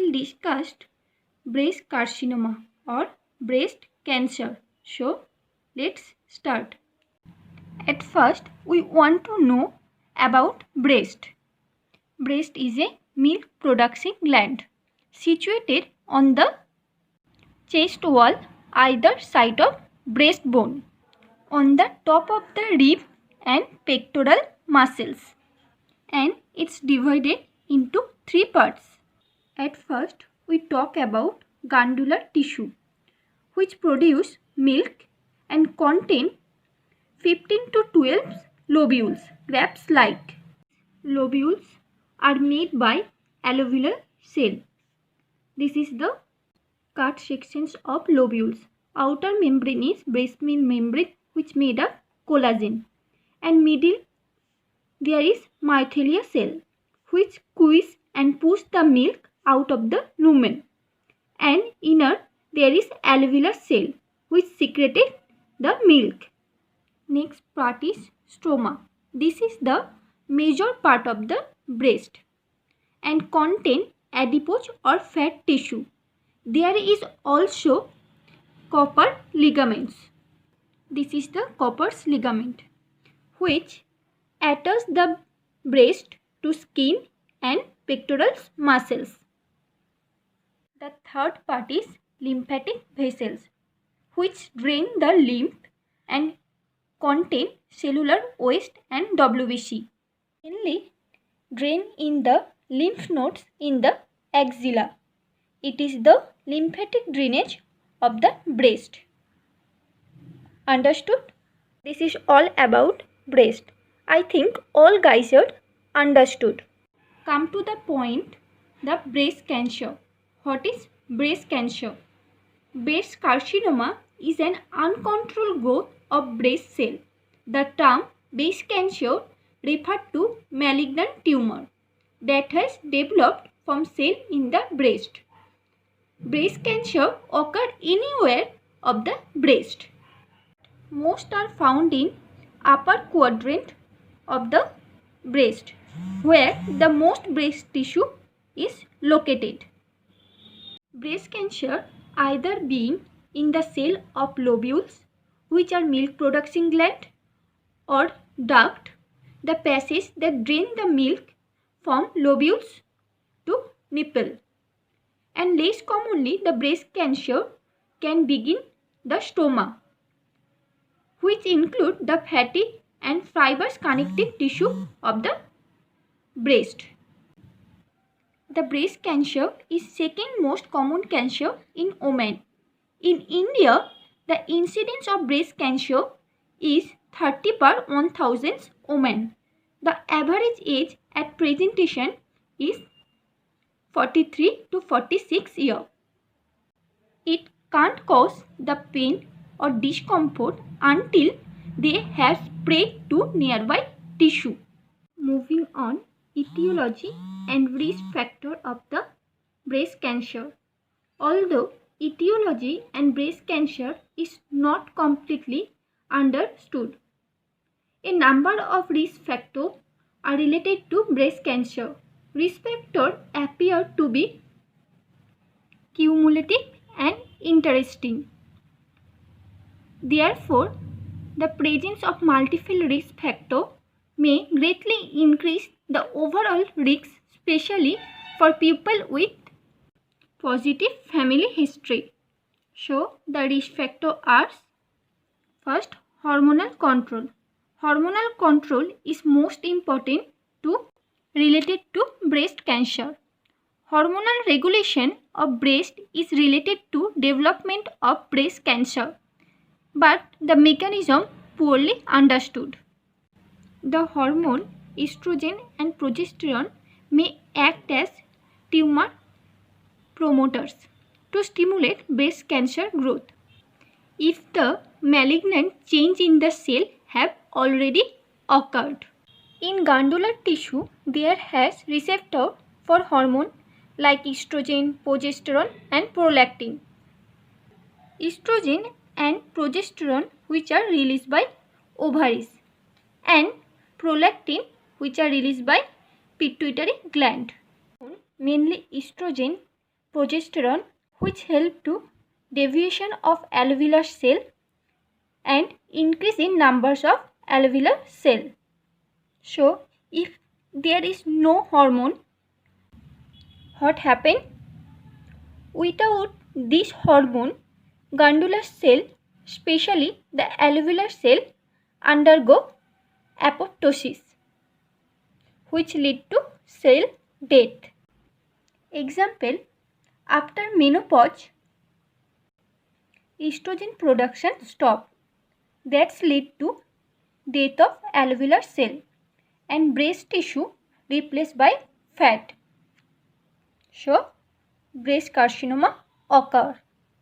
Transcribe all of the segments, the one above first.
will discuss breast carcinoma or breast cancer. So let's start. At first, we want to know about breast. Breast is a milk producing gland situated on the chest wall either side of breastbone, on the top of the rib and pectoral muscles, and it's divided into three parts. At first, we talk about glandular tissue, which produce milk and contain 15 to 12 lobules, grapes-like. Lobules are made by alveolar cell. This is the cut sections of lobules. Outer membrane is basement membrane, which made of collagen, and middle there is mycelia cell, which squeeze and push the milk out of the lumen, and inner there is alveolar cell, which secreted the milk. Next part is stroma. This is the major part of the breast and contain adipose or fat tissue. There is also Cooper's ligaments. This is the Cooper's ligament, which attaches the breast to skin and pectoral muscles. The third part is lymphatic vessels, which drain the lymph and contain cellular waste and WBC. Mainly drain in the lymph nodes in the axilla. It is the lymphatic drainage of the breast. Understood? This is all about breast. I think all guys are understood. Come to the point, the breast cancer. What is breast cancer? Breast carcinoma is an uncontrolled growth of breast cell. The term breast cancer refers to malignant tumor that has developed from cell in the breast. Breast cancer occurs anywhere of the breast. Most are found in upper quadrant of the breast, where the most breast tissue is located. Breast cancer either being in the cell of lobules, which are milk producing gland, or duct, the passage that drain the milk from lobules to nipple. And less commonly, the breast cancer can begin the stoma, which include the fatty and fibrous connective tissue of the breast. The breast cancer is second most common cancer in women. In India, the incidence of breast cancer is 30 per 1000 women. The average age at presentation is 43 to 46 years. It can't cause the pain or discomfort until they have spread to nearby tissue. Moving on, etiology and risk factor of the breast cancer. Although etiology and breast cancer is not completely understood, a number of risk factors are related to breast cancer. Risk factors appear to be cumulative and interesting. Therefore, the presence of multiple risk factors may greatly increase the overall risk, especially for people with positive family history. So, the risk factors are: first, hormonal control. Hormonal control is most important related to breast cancer. Hormonal regulation of breast is related to development of breast cancer, but the mechanism poorly understood. The hormone estrogen and progesterone may act as tumor promoters to stimulate breast cancer growth if the malignant change in the cell have already occurred. In glandular tissue, there has receptor for hormone like estrogen, progesterone and prolactin. Estrogen and progesterone, which are released by ovaries, and prolactin, which are released by pituitary gland. Mainly estrogen progesterone, which help to deviation of alveolar cell and increase in numbers of alveolar cell. So, if there is no hormone, what happen? Without this hormone, glandular cell, especially the alveolar cell, undergo apoptosis, which lead to cell death. Example, after menopause, estrogen production stop. That's lead to death of alveolar cell and breast tissue replaced by fat. So, breast carcinoma occur.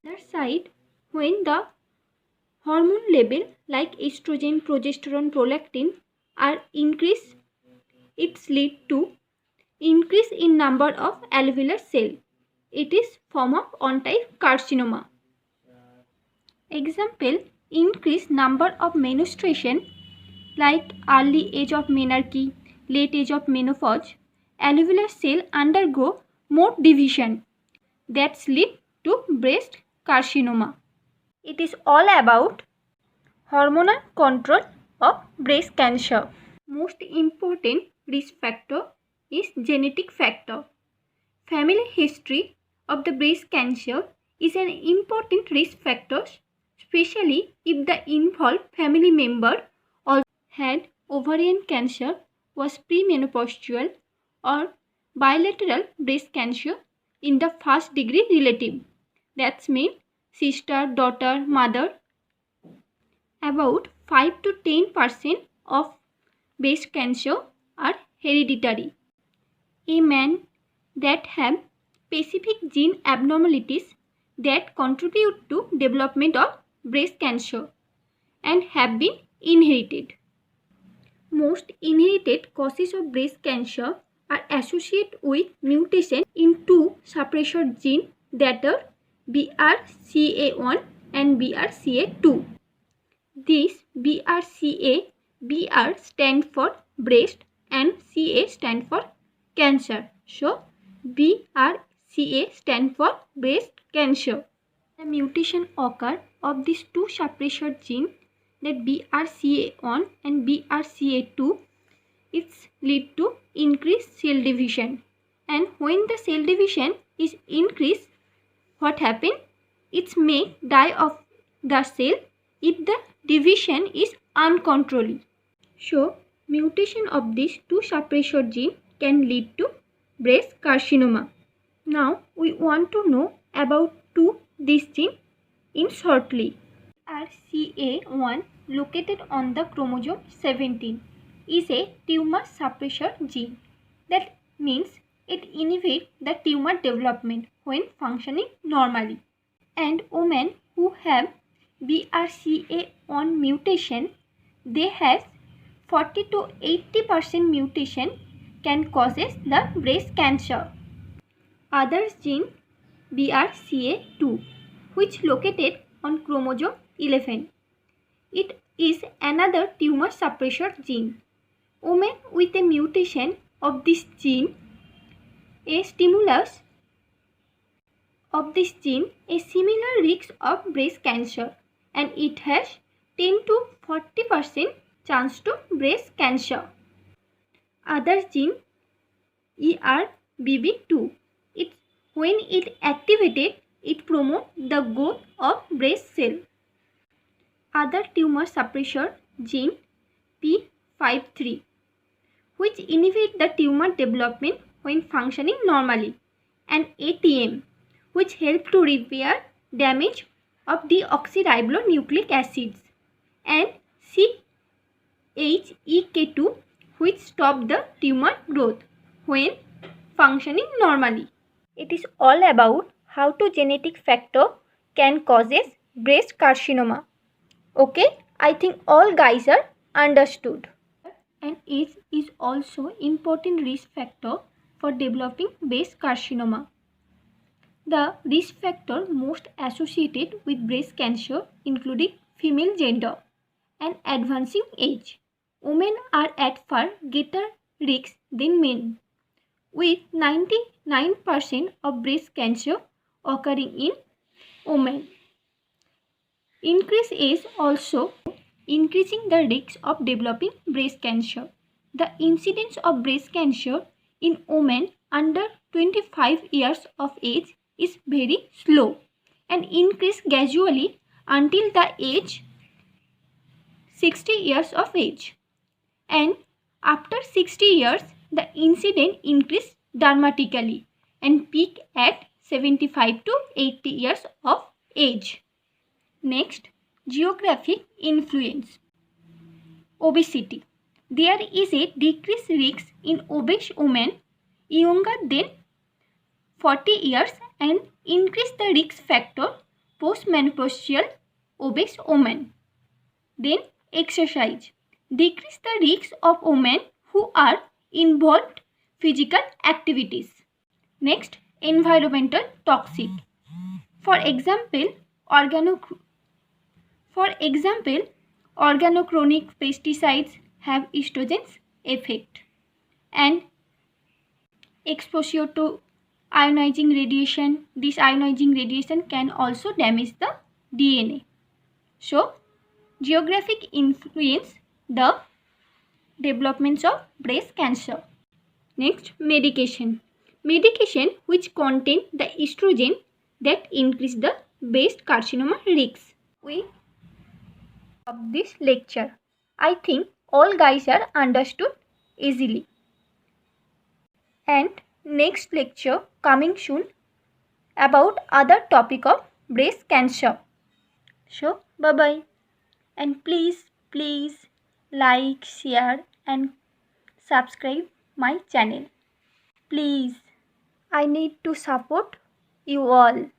Other side, when the hormone level like estrogen, progesterone, prolactin are increased, it lead to increase in number of alveolar cell. It is form of on-type carcinoma. Example, increased number of menstruation like early age of menarche, late age of menopause, alveolar cell undergo more division. That's lead to breast carcinoma. It is all about hormonal control of breast cancer. Most important risk factor is genetic factor. Family history of the breast cancer is an important risk factor, especially if the involved family member also had ovarian cancer, was premenopausal, or bilateral breast cancer in the first degree relative. That means sister, daughter, mother. About 5 to 10% of breast cancer are hereditary. A man that have specific gene abnormalities that contribute to development of breast cancer and have been inherited. Most inherited causes of breast cancer are associated with mutation in two suppressor genes that are BRCA1 and BRCA2. This BR stand for breast and CA stand for cancer. So, BRCA stand for breast cancer. The mutation occur of these two suppressor genes, that BRCA1 and BRCA2, it's lead to increased cell division. And when the cell division is increased, what happen? It may die of the cell if the division is uncontrolled. So, mutation of these two suppressor genes can lead to breast carcinoma. Now, we want to know about this gene in shortly. BRCA1, located on the chromosome 17, is a tumor suppressor gene. That means it inhibits the tumor development when functioning normally. And women who have BRCA1 mutation, they have 40 to 80% mutation can causes the breast cancer. Other gene, BRCA2, which located on chromosome 11. It is another tumor suppressor gene. Women with a mutation of this gene, a stimulus of this gene, a similar risk of breast cancer, and it has 10 to 40% chance to breast cancer. Other gene, ERBB2, when it activated, it promotes the growth of breast cell. Other tumor suppressor gene, P53, which inhibit the tumor development when functioning normally, and ATM, which help to repair damage of deoxyribonucleic acids, and CHEK2, which stop the tumor growth when functioning normally. It is all about how to genetic factor can causes breast carcinoma. Okay, I think all guys are understood. And age is also important risk factor for developing breast carcinoma. The risk factor most associated with breast cancer including female gender and advancing age. Women are at far greater risk than men, with 99% of breast cancer occurring in women. Increase is also increasing the risk of developing breast cancer. The incidence of breast cancer in women under 25 years of age is very slow and increase gradually until the age 60 years of age. And after 60 years, the incidence increase dramatically and peak at 75 to 80 years of age. Next, geographic influence. Obesity. There is a decreased risk in obese women younger than 40 years and increase the risk factor postmenopausal obese women. Then exercise. Decrease the risk of women who are involved physical activities. Next, environmental toxic. For example, organochronic pesticides have estrogen's effect, and exposure to ionizing radiation. This ionizing radiation can also damage the DNA. So, geographic influence the developments of breast cancer. Next, medication. Medication which contain the estrogen that increase the breast carcinoma risks. We of this lecture. I think all guys are understood easily. And next lecture coming soon about other topic of breast cancer. So bye bye, and please like, share and subscribe my channel. Please, I need to support you all.